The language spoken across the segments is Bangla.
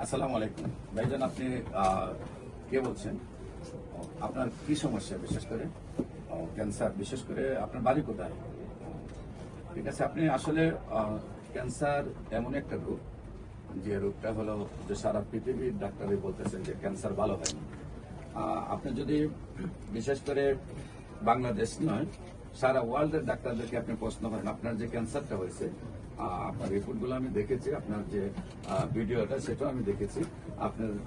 আসসালামু আলাইকুম ভাইজান, আপনি কে বলছেন? আপনার কি সমস্যা? বিশেষ করে ক্যান্সার, বিশেষ করে আপনার বাড়ি কোথায়? ঠিক আছে, আপনি আসলে ক্যান্সার এমন একটা রোগ, যে রোগটা হলো যে সারা পৃথিবীর ডাক্তারই বলতেছেন যে ক্যান্সার ভালো হয় না। আপনি যদি বিশেষ করে বাংলাদেশ নয়, সারা ওয়ার্ল্ডের ডাক্তারদেরকে আপনি প্রশ্ন করেন আপনার যে ক্যান্সারটা হয়েছে, আপনার রিপোর্টগুলো আমি দেখেছি, আপনার যে ভিডিওটা সেটাও আমি দেখেছি।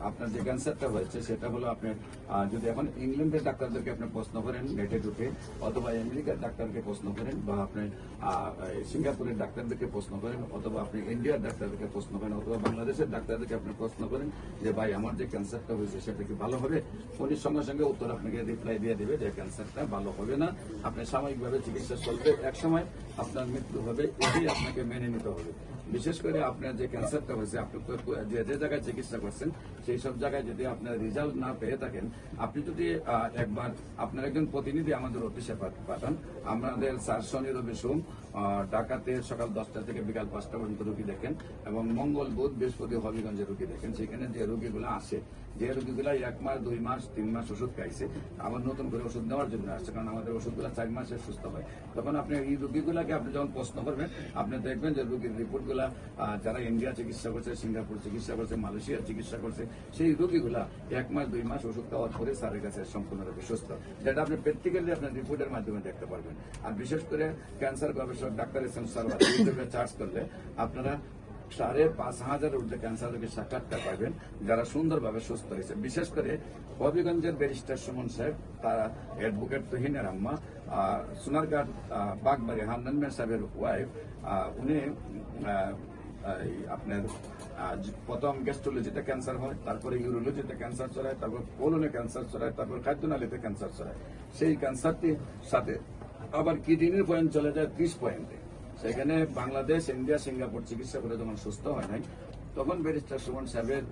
আপনার যে ক্যান্সারটা হয়েছে সেটা হলো আপনি যদি এখন ইংল্যান্ডের ডাক্তারদেরকে আপনি প্রশ্ন করেন নেটে ঢুকে, অথবা আমেরিকার ডাক্তারকে প্রশ্ন করেন, বা আপনি সিঙ্গাপুরের ডাক্তারদেরকে প্রশ্ন করেন, অথবা আপনি ইন্ডিয়ার ডাক্তারদেরকে প্রশ্ন করেন, অথবা বাংলাদেশের ডাক্তারদেরকে আপনি প্রশ্ন করেন যে ভাই আমার যে ক্যান্সারটা হয়েছে সেটা কি ভালো হবে, উনি সঙ্গে সঙ্গে উত্তর আপনাকে রিপ্লাই দিয়ে দেবে যে ক্যান্সারটা ভালো হবে না, আপনি সাময়িকভাবে চিকিৎসা চলবে, এক সময় আপনার মৃত্যু হবে, এটাই আপনাকে মেনে নিতে হবে। বিশেষ করে আপনার যে ক্যান্সারটা হয়েছে, আপনি যে যে জায়গায় চিকিৎসা করছেন সেই সব জায়গায় যদি আপনার রেজাল্ট না পেয়ে থাকেন, আপনি যদি একবার আপনার একজন প্রতিনিধি আমাদের অফিসে পাঠান, আমাদের স্যার শনি রবি সোম ঢাকাতে সকাল 10টা থেকে বিকাল 5টা পর্যন্ত রোগী দেখেন, এবং মঙ্গল বুধ বৃহস্পতি হবিগঞ্জে রোগী দেখেন। সেখানে যে রোগীগুলো আসে, যে রোগীগুলা 1 মাস 2 মাস 3 মাস ওষুধ খাইছে, আবার নতুন করে ওষুধ নেওয়ার জন্য আসছে, কারণ আমাদের ওষুধগুলো 4 মাসে সুস্থ হয়, তখন আপনি এই রোগীগুলাকে আপনি যখন প্রশ্ন করবেন, আপনি দেখবেন যে রোগীর রিপোর্টগুলা যারা ইন্ডিয়া চিকিৎসা করছে, সিঙ্গাপুর চিকিৎসা করছে, মালয়েশিয়া চিকিৎসা করছে, সেই রোগীগুলা 1 মাস 2 মাস ওষুধ খাওয়ার পরে স্যারের কাছে সম্পূর্ণরূপে সুস্থ, যেটা আপনি প্র্যাকটিক্যালি আপনার রিপোর্টের মাধ্যমে দেখতে পারবেন। আর বিশেষ করে ক্যান্সার গবেষক ডাক্তার এসএম সারওয়ার ইউটিউবে চার্জ করলে আপনারা 5,500 ঊর্ধ্বে ক্যান্সার রোগীর সাক্ষাৎকার পাবেন যারা সুন্দরভাবে সুস্থ হয়েছে। বিশেষ করে হবিগঞ্জের ব্যারিস্টার সুমন সাহেব, তারা অ্যাডভোকেট তহিনের আম্মা, সোনারঘাট বাগবাড়ি হান্নান মিয়া সাহেবের ওয়াইফ, উনি আপনার প্রথম গ্যাস্ট্রোলজিতে ক্যান্সার হয়, তারপরে ইউরোলজিতে ক্যান্সার ছড়ায়, তারপর কোলনে ক্যান্সার ছড়ায়, তারপর খাদ্যনালীতে ক্যান্সার ছড়ায়। সেই ক্যান্সারটির সাথে আবার কিডনির পয়েন্ট চলে যায় 30 পয়েন্টে। সেখানে বাংলাদেশ, ইন্ডিয়া, সিঙ্গাপুর চিকিৎসা করে যখন সুস্থ হয় নাই, তখন ব্যারিস্টার সুমন সাহেবের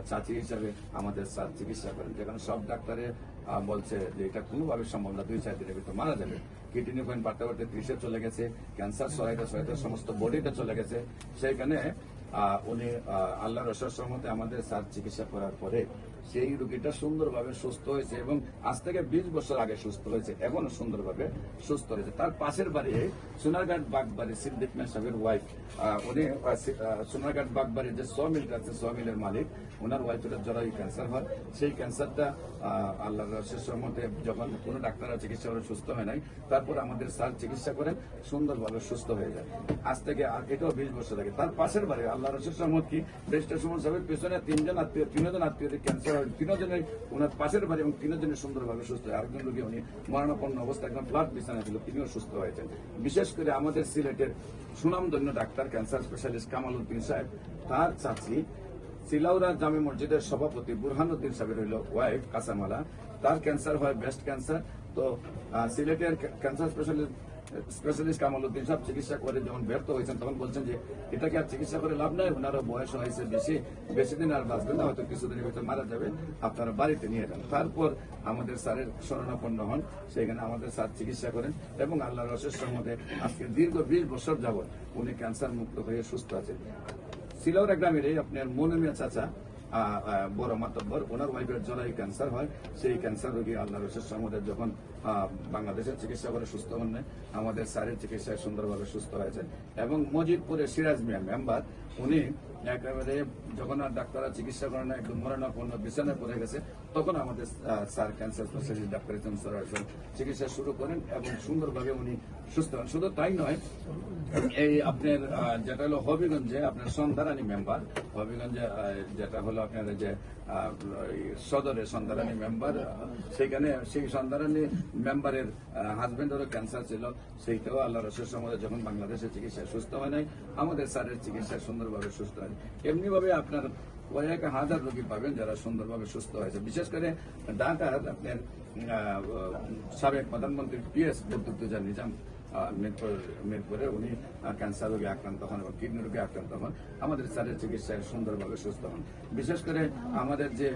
চাচি হিসাবে আমাদের স্যার চিকিৎসা করেন, যেখানে সব ডাক্তারে বলছে যে এটা কোনোভাবে সম্ভব না, 2-4 দিনের ভিতর মারা যাবে। কিডনি পয়েন্ট বাড়তে বাড়তে 30-এ চলে গেছে, ক্যান্সার সহায়তা সমস্ত বডিতে চলে গেছে। সেইখানে উনি আল্লাহর অশেষ রহমতে আমাদের স্যার চিকিৎসা করার পরে সেই রোগীটা সুন্দরভাবে সুস্থ হয়েছে, এবং আজ থেকে 20 বছর আগে সুস্থ হয়েছে, এখনো সুন্দরভাবে সুস্থ হয়েছে। তার পাশের বাড়ি সোনারঘাট বাগবাড়ি সিদ্দিক মিয়া সাহেবের ওয়াইফ, উনি সোনারঘাট বাগবাড়ির যে সমিলটা আছে, সমিলের মালিক, ওনার ওয়াইফের জরায়ু ক্যান্সার হয়। সেই ক্যান্সারটা আল্লাহর অশেষ রহমতে যখন কোনো ডাক্তাররা চিকিৎসা করে সুস্থ হয় নাই, তারপর আমাদের স্যার চিকিৎসা করেন, সুন্দরভাবে সুস্থ হয়ে যায়। আজ থেকে এটাও 20 বছর আগে। তার পাশের বাড়ি আল্লাহর অশেষ রহমত কি, ব্যারিস্টার সুমন সাহেবের পেছনে 3 জন আত্মীয় ক্যান্সার হয়, 3 জনের ওনার পাশের বাড়ি, এবং 3 জনের সুন্দরভাবে সুস্থ হয়। আরেকজন রোগী উনি মরণাপন্ন অবস্থা, একদম ফ্ল্যাট বিছানা ছিল, তিনিও সুস্থ হয়েছেন। বিশেষ করে আমাদের সিলেটের সুনামধন্য doctor cancer specialist Kamal Uddin সাহেব, তার চাচি সিলাউরা জামে মসজিদের সভাপতি বুরহানুদ্দিন সাহেবের হইল ওয়াইফ কাসামালা, তার ক্যান্সার হয় ব্রেস্ট ক্যান্সার। তো সিলেটের ক্যান্সার স্পেশালিস্ট কামাল উদ্দিন সাহেব চিকিৎসা করে যখন ব্যর্থ হয়েছেন, তখন বলছেন যে এটাকে আর চিকিৎসা করে লাভ নাই, ওনারও বয়স হয়েছে বেশি দিন আর বাঁচবেন না, হয়তো কিছুদিনের ভিতরে মারা যাবে, আপনারা বাড়িতে নিয়ে যান। তারপর আমাদের স্যারের শরণাপন্ন হন, সেখানে আমাদের স্যার চিকিৎসা করেন, এবং আল্লাহর অশেষ রহমতে আজকে দীর্ঘ 20 বছর যাবৎ উনি ক্যান্সার মুক্ত হয়ে সুস্থ আছেন। সিলাউরা গ্রামের আপনার মনোমিয়া চাচা, বড় মাতব্বর, ওনার ওয়াইফের জরায়ু ক্যান্সার হয়। সেই ক্যান্সার রোগী আল্লাহর অশেষ রহমতে যখন বাংলাদেশের চিকিৎসা করে সুস্থ হন না, আমাদের স্যারের চিকিৎসায় সুন্দরভাবে সুস্থ হয়েছেন। এবং মজিদপুরের সিরাজ মিয়া মেম্বার, উনি একেবারে যখন আর ডাক্তাররা চিকিৎসা করে না, একদম মরণাপন্ন বিছানায় পড়ে গেছে, তখন আমাদের স্যার ক্যান্সার স্পেশালিস্ট ডাক্তার চিকিৎসা শুরু করেন, এবং সুন্দরভাবে উনি সুস্থ হন। শুধু তাই নয়, এই আপনার যেটা হলো হবিগঞ্জে আপনার সন্ধারানী মেম্বার, হবিগঞ্জে যেটা হলো আপনার যে সদরের সন্ধারানী মেম্বার, সেখানে সেই সন্ধারানী মেম্বারের হাজবেন্ডেরও ক্যান্সার ছিল, সেইটাও আল্লাহর অশেষ রহমতে যখন বাংলাদেশের চিকিৎসায় সুস্থ হয় নাই, আমাদের স্যারের চিকিৎসায় সুন্দরভাবে সুস্থ হয়। এমনিভাবে আপনার কয়েক হাজার রোগী পাবেন যারা সুন্দরভাবে সুস্থ হয়েছে। বিশেষ করে ঢাকার আপনার সাবেক প্রধানমন্ত্রী PS বদরুদ্দোজা নিজাম মিরপুরে উনি ক্যান্সার রোগে আক্রান্ত হন এবং কিডনি রোগে আক্রান্ত হন, আমাদের স্যারের চিকিৎসায় সুন্দরভাবে সুস্থ হন। বিশেষ করে আমাদের যে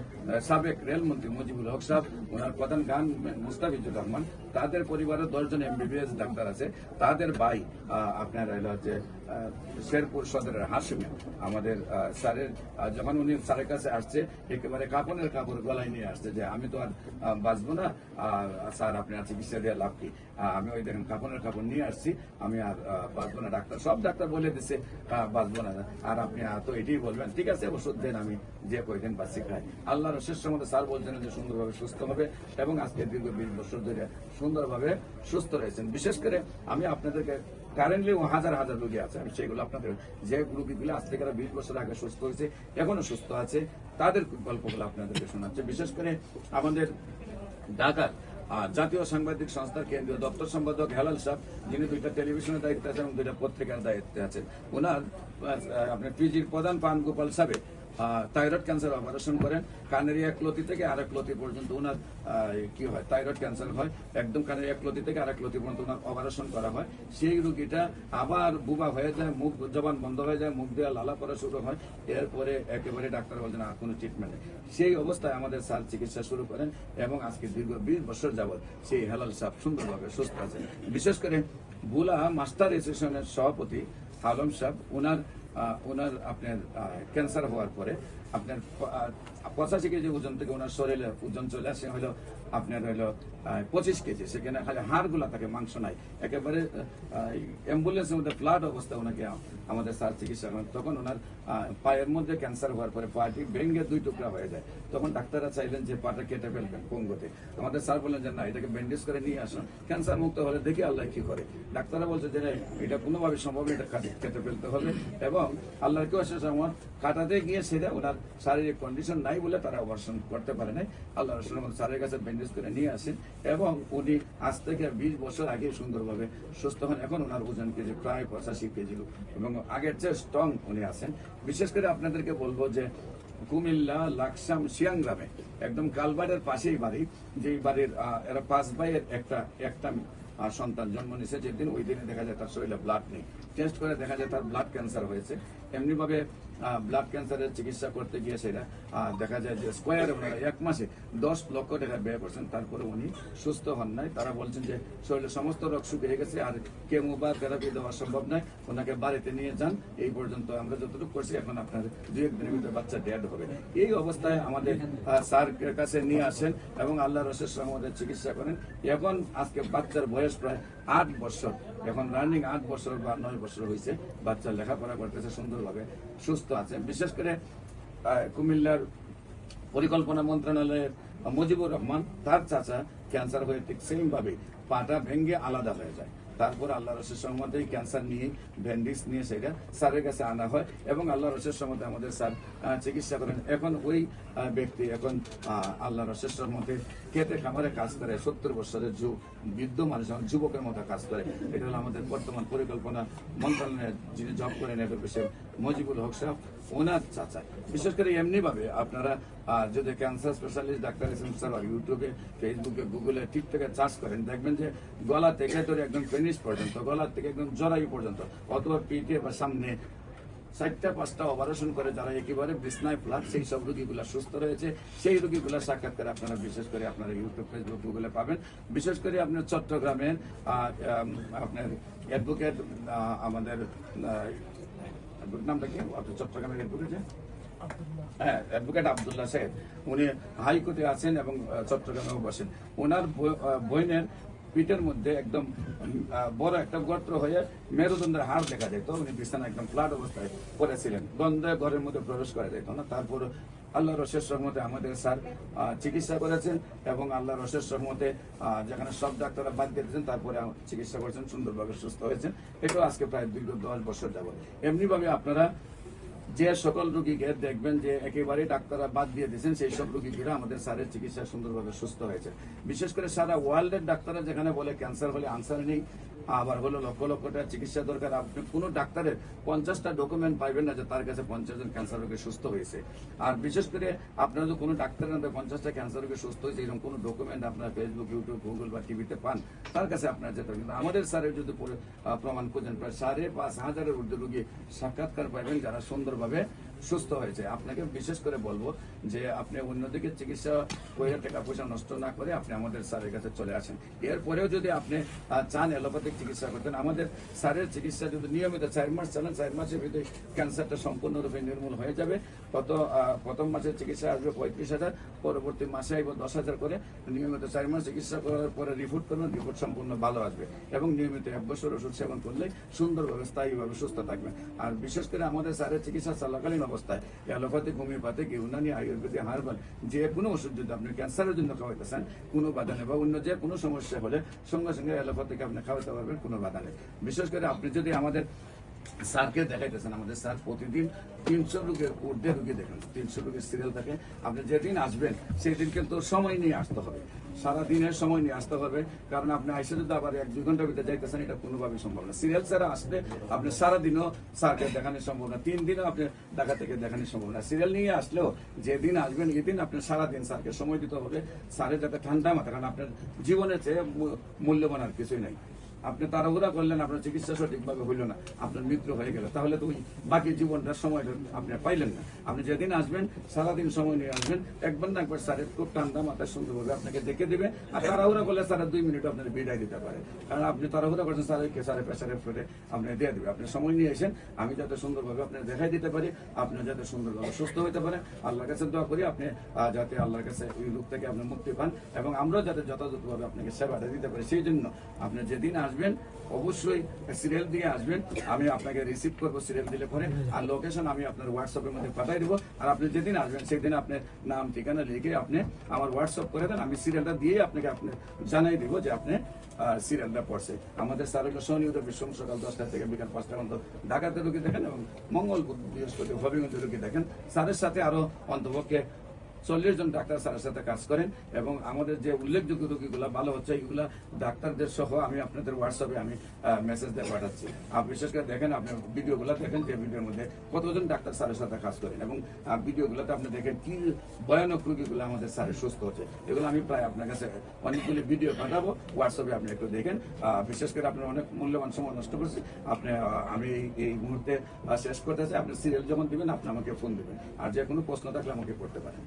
সাবেক রেলমন্ত্রী মুজিবুল হক সাহেব, ওনার প্রধান গান মুস্তাফিজুর রহমান, তাদের পরিবারের 10 জন MBBS ডাক্তার আছে, তাদের ভাই আপনার হচ্ছে শেরপুর সদরের হাসিমে আমাদের স্যারের যখন উনি স্যারের কাছে আসছে একেবারে কাপড়ের কাপড় গলায় নিয়ে আসছে যে আমি তো আর বাঁচবো না, স্যার আপনি আর চিকিৎসা দিয়ে লাভ কি, আমি ওই দেখেন কাপড়ের কাপড় নিয়ে আসছি, আমি আর বাঁচবো না, ডাক্তার সব ডাক্তার বলে দিচ্ছে বাঁচবো না, আর আপনি তো এটাই বলবেন, ঠিক আছে ওষুধ দেন, আমি যে কয়দিন বাঁচি খাই। আল্লাহর শেষ মধ্যে স্যার বলছেন যে সুন্দরভাবে সুস্থ হবে এবং আজকে দীর্ঘ 20 বছর ধরে সুন্দরভাবে সুস্থ রয়েছেন। বিশেষ করে আমি আপনাদেরকে কারেন্টলি হাজার হাজার রোগী আছে, আমি সেগুলো আপনাদের যে রোগীগুলো আজ থেকে 20 বছর আগে সুস্থ হয়েছে এখনো সুস্থ আছে তাদের গল্পগুলো আপনাদেরকে শোনাচ্ছে। বিশেষ করে আমাদের ঢাকার জাতীয় সাংবাদিক সংস্থার কেন্দ্রীয় দপ্তর সম্পাদক হেলাল সাহেব, যিনি 2টা টেলিভিশনের দায়িত্বে আছেন এবং 2টা পত্রিকার দায়িত্বে আছেন, ওনার আপনার পিজির প্রধান পান গোপাল সাহেব থাইরয়েড ক্যান্সার অপারেশন করেন। কানের এক লতি থেকে আরেক লতি পর্যন্ত ওনার কি হয় থাইরয়েড ক্যান্সার হয়, একদম কানের এক লতি থেকে আরেক লতি পর্যন্ত ওনার অপারেশন করা হয়। সেই রোগীটা আবার বুবা হয়ে যায়, মুখ জবান বন্ধ হয়ে যায়, মুখ দিয়ে লালা পড়া শুরু হয়, এরপরে একেবারে ডাক্তার বলছেন আর কোনো ট্রিটমেন্ট নেই। সেই অবস্থায় আমাদের স্যার চিকিৎসা শুরু করেন এবং আজকে দীর্ঘ 20 বছর যাবৎ সেই হেলাল সাহেব সুন্দরভাবে সুস্থ আছেন। বিশেষ করে বুলা মাস্টার অ্যাসোসিয়েশনের সভাপতি আলম সাহেব, ওনার আপনার ক্যান্সার হওয়ার পরে আপনার 85 কেজি ওজন থেকে ওনার শরীরে ওজন চলে আসে হলো আপনার হলো 25 কেজি, সেখানে খালি হাড়গুলা থাকে, মাংস নাই, একেবারে অ্যাম্বুলেন্সের মধ্যে ফ্লাড অবস্থা ওনাকে আমাদের স্যার চিকিৎসা করেন। তখন ওনার পায়ের মধ্যে ক্যান্সার হওয়ার পরে পাটি ভেঙে 2 টুকরা হয়ে যায়। তখন ডাক্তাররা চাইলেন যে পাটা কেটে ফেলবেন পঙ্গুতে, আমাদের স্যার বললেন যে না, এটাকে ব্যান্ডেজ করে নিয়ে আসুন, ক্যান্সার মুক্ত হলে দেখি আল্লাহ কি করে। ডাক্তাররা বলছে যে এটা কোনোভাবে সম্ভব নেই, এটা কেটে ফেলতে হবে এবং আল্লাহর কেউ শেষ আমার কাটাতে গিয়ে সেটা ওনার শারীরিক কন্ডিশন নাই বলে তারা অপারেশন করতে পারে নাই। আল্লাহ রসুলের স্যারের কাছে ব্যান্ডেজ করে নিয়ে আসেন এবং উনি আজ থেকে 20 বছর আগে সুন্দরভাবে সুস্থ হন। এখন ওনার ওজন কেজি প্রায় 85 কেজি এবং আগের চেয়ে স্ট্রং উনি আছেন। বিশেষ করে আপনাদেরকে বলবো যে কুমিল্লা লাকসাম শিয়াং গ্রামে একদম কালবাড়ের পাশেই বাড়ি, যেই বাড়ির এরা 5 ভাইয়ের একটা সন্তান জন্ম নিয়েছে। যেদিন ওই দিনে দেখা যায় তার শরীরে ব্লাড নেই, টেস্ট করে দেখা যায় তার ব্লাড ক্যান্সার হয়েছে। এমনিভাবে ব্লাড ক্যান্সারের চিকিৎসা করতে গিয়ে সেটা দেখা যায় যে স্কোয়ার ওনারা 1 মাসে 10 লক্ষ টাকা ব্যয় করছেন, তারপরে উনি সুস্থ হন নাই। তারা বলছেন যে শরীরের সমস্ত রোগ শুকিয়ে গেছে, আর কেমো বা থেরাপি দেওয়া সম্ভব নয়, ওনাকে বাড়িতে নিয়ে যান, এই পর্যন্ত আমরা যতটুকু করছি, এখন আপনার 2-1 দিনের ভিতরে বাচ্চা ডেড হবে। এই অবস্থায় আমাদের স্যার কাছে নিয়ে আসেন এবং আল্লাহ রসের আমাদের চিকিৎসা করেন। এখন আজকে বাচ্চার বয়স প্রায় 8 বছর, এখন রানিং 8 বছর বা 9 বছর হয়েছে, বাচ্চা লেখাপড়া করতেছে, সুন্দরভাবে সুস্থ আছে। বিশেষ করে কুমিল্লার পরিকল্পনা মন্ত্রণালয়ের মুজিবুর রহমান, তার চাচা ক্যান্সার হয়ে ঠিক সেম ভাবে পাটা ভেঙে আলাদা হয়ে যায়, তারপর আল্লাহ রসের সম্মতে ক্যান্সার নিয়ে ব্যান্ডেজ নিয়ে সেটা স্যারের কাছে আনা হয় এবং আল্লাহ রসের সম্মতে আমাদের স্যার চিকিৎসা করেন। এখন ওই ব্যক্তি এখন আল্লাহ রসের সম্মতে খেতে খামারে কাজ করে, 70 বছরের বৃদ্ধ মানুষ যুবকের মতো কাজ করে। এটা হলো আমাদের বর্তমান পরিকল্পনা মন্ত্রণালয়ের যিনি জব করেন এডুকেশন মুজিবুল হক সাহেব, ওনার চাচা। বিশেষ করে এমনিভাবে আপনারা যদি ক্যান্সার স্পেশালিস্ট ডাক্তার ইউটিউবে, ফেসবুকে, গুগলে, টিকটকে চার্জ করেন, দেখবেন যে গলা থেকে ধরে একদম পেনিস পর্যন্ত, গলা থেকে একদম জরায়ু পর্যন্ত, অথবা পিঠে বা সামনে 4টা-5টা অপারেশন করে যারা একেবারে বিছনায় ফ্ল্যাট, সেই সব রোগীগুলা সুস্থ রয়েছে। সেই রোগীগুলা সাক্ষাৎকার আপনারা বিশেষ করে আপনারা ইউটিউব, ফেসবুক, গুগলে পাবেন। বিশেষ করে আপনার চট্টগ্রামের আপনার অ্যাডভোকেট, আমাদের নামটা কি আপনার চট্টগ্রামের অ্যাডভোকেট, হ্যাঁ অ্যাডভোকেট আব্দুল্লাহ সাহেব, উনি হাইকোর্টে আছেন এবং চট্টগ্রামেও বসেন। ওনার বোনের পিঠের মধ্যে একদম বড় একটা গর্ত হয়ে মেরুদণ্ডের হাড় দেখা যায়, তো উনি বিছানা একদম ফ্ল্যাট অবস্থায় পড়েছিলেন, দ্বন্দ্বে ঘরের মধ্যে প্রবেশ করা যেত না। তারপর আল্লাহ রসের সহমতে আমাদের স্যার চিকিৎসা করেছেন এবং আল্লাহ রসের সহমতে যেখানে সব ডাক্তাররা বাদ দিয়েছেন, তারপরে চিকিৎসা করেছেন, সুন্দরভাবে সুস্থ হয়েছেন। এটাও আজকে প্রায় দীর্ঘ 10 বছর যাবত। এমনিভাবে আপনারা যে সকল রোগীকে দেখবেন যে একেবারে ডাক্তাররা বাদ দিয়ে দিয়েছেন, সেই সব রোগীরা আমাদের স্যারের চিকিৎসা সুন্দরভাবে সুস্থ হয়েছে। বিশেষ করে সারা ওয়ার্ল্ডের ডাক্তাররা যেখানে বলে ক্যান্সার হলে আনসার নেই, আবার হলো লক্ষ লক্ষ টাকা চিকিৎসা দরকার, আপনি কোনো ডাক্তারের 50টা ডকুমেন্ট পাইবেন না যে তার কাছে 50 জন ক্যান্সার রোগী সুস্থ হয়েছে। আর বিশেষ করে আপনারা যদি কোনো ডাক্তারের 50টা ক্যান্সার রোগী সুস্থ হয়েছে এরকম কোনো ডকুমেন্ট আপনার ফেসবুক, ইউটিউব, গুগল বা টিভিতে পান, তার কাছে আপনার যেতে হবে। কিন্তু আমাদের স্যারের যদি প্রমাণ খুঁজেন, প্রায় 5,500-এর ঊর্ধ্বে রোগী সাক্ষাৎকার পাইবেন যারা সুন্দরভাবে সুস্থ হয়েছে। আপনাকে বিশেষ করে বলবো যে আপনি অন্যদিকে চিকিৎসা করে টাকা পয়সা নষ্ট না করে আপনি আমাদের স্যারের কাছে চলে আসেন। এরপরেও যদি আপনি চান অ্যালোপ্যাথিক চিকিৎসা করতেন, আমাদের স্যারের চিকিৎসা যদি নিয়মিত 4 মাস চালান, 4 মাসের ভিতরে ক্যান্সারটা সম্পূর্ণরূপে নির্মূল হয়ে যাবে। প্রথম মাসের চিকিৎসা আসবে 35,000, পরবর্তী মাসে আসবে 10,000 করে। নিয়মিত 4 মাস চিকিৎসা করার পরে রিপোর্ট করবেন, রিপোর্ট সম্পূর্ণ ভালো আসবে এবং নিয়মিত 1 বছর ওষুধ সেবন করলে সুন্দরভাবে স্থায়ীভাবে সুস্থ থাকবেন। আর বিশেষ করে আমাদের স্যারের চিকিৎসা চলাকালীন অবস্থায় allopathic, homeopathic, Unani, Ayurvedic, herbal যে কোনো ওষুধ যদি আপনি ক্যান্সারের জন্য খাওয়াইতেছেন কোনো বাধা নেই, বা অন্য যে কোনো সমস্যা হলে সঙ্গে সঙ্গে অ্যালোপ্যাথিক আপনি খাওয়াতে পারবেন, কোনো বাধা নেই। বিশেষ করে আপনি যদি আমাদের স্যারকে দেখাইতেছেন, আমাদের স্যার প্রতিদিন 300 রোগের ঊর্ধ্বে রোগী দেখেন, 300 রোগীর সিরিয়াল থাকে। আপনি যেদিন আসবেন সেই দিন কিন্তু সময় নিয়ে আসতে হবে, সারা দিনের সময় নিয়ে আসতে হবে, কারণ আপনি আইসে যদি আবার 1-2 ঘন্টার ভিতরে যাইতেছেন এটা কোনোভাবেই সম্ভব না। সিরিয়াল ছাড়া আসলে আপনি সারাদিনও স্যারকে দেখানো সম্ভব না, 3 দিনও আপনি ঢাকা থেকে দেখানো সম্ভব না। সিরিয়াল নিয়ে আসলেও যেদিন আসবেন এদিন আপনি সারাদিন স্যারকে সময় দিতে হবে, স্যারের যাতে ঠান্ডা মাথা, কারণ আপনার জীবনের চেয়ে মূল্যবান আর কিছুই নাই। আপনি তাড়াহুড়া করলেন, আপনার চিকিৎসা সঠিকভাবে হইল না, আপনার মৃত্যু হয়ে গেল, তাহলে তো ওই বাকি জীবনটার সময় আপনি পাইলেন না। আপনি যেদিন আসবেন সারাদিন সময় নিয়ে আসবেন, একবার না একবার স্যারের খুব ঠান্ডা মাথায় সুন্দরভাবে আপনাকে দেখে দিবে। আর তাড়াহুড়া করলে স্যারের 2 মিনিট আপনার বিদায় দিতে পারে, কারণ আপনি তাড়াহুড়া করছেন, স্যারের প্রেসারে ফেলে আপনি দিয়ে দেবে। আপনি সময় নিয়ে এসেন, আমি যাতে সুন্দরভাবে আপনার দেখাই দিতে পারি, আপনি যাতে সুন্দরভাবে সুস্থ হতে পারেন। আল্লাহর কাছে দোয়া করি আপনি যাতে আল্লাহর কাছে ওই রোগ থেকে আপনি মুক্তি পান এবং আমরাও যাতে যথাযথভাবে আপনাকে সেবাটা দিতে পারি। সেই জন্য আপনি যেদিন আসবেন অবশ্যই সিরিয়াল দিয়ে আসবেন, আমি আপনাকে রিসিভ করবো সিরিয়াল দিলে পরে, আর লোকেশন আমি আপনার হোয়াটসঅ্যাপের মধ্যে পাঠাই দেবো। আর আপনি যেদিন আসবেন সেদিন আপনার নাম ঠিকানা লিখে আপনি আমার হোয়াটসঅ্যাপ করে দেন, আমি সিরিয়ালটা দিয়ে আপনাকে জানাই দিব যে আপনি সিরিয়ালটা পড়ছে। আমাদের স্যার হলো শনি উদয় বিশ্বম সকাল 10টা থেকে বিকাল 5টা পর্যন্ত ঢাকাতে রোগী দেখেন এবং মঙ্গল বৃহস্পতি হবিগঞ্জে রোগী দেখেন। স্যারের সাথে আরো অন্তপক্ষে 40 জন ডাক্তার স্যারের সাথে কাজ করেন এবং আমাদের যে উল্লেখযোগ্য রোগীগুলো ভালো হচ্ছে এইগুলা ডাক্তারদের সহ আমি আপনাদের হোয়াটসঅ্যাপে আমি মেসেজ দিয়ে পাঠাচ্ছি। আপনি বিশেষ করে দেখেন, আপনি ভিডিওগুলো দেখেন যে ভিডিওর মধ্যে কতজন ডাক্তার স্যারের সাথে কাজ করেন এবং ভিডিওগুলোতে আপনি দেখেন কি ভয়ানক রোগীগুলো আমাদের স্যারের সুস্থ হচ্ছে। এগুলো আমি প্রায় আপনার কাছে অনেকগুলি ভিডিও পাঠাবো, হোয়াটসঅ্যাপে আপনি একটু দেখেন। বিশেষ করে আপনার অনেক মূল্যবান সময় নষ্ট করছি। আপনি আমি এই মুহূর্তে শেষ করতে চাই, আপনি সিরিয়াল যখন দিবেন আপনি আমাকে ফোন দিবেন, আর যে কোনো প্রশ্ন থাকলে আমাকে করতে পারেন।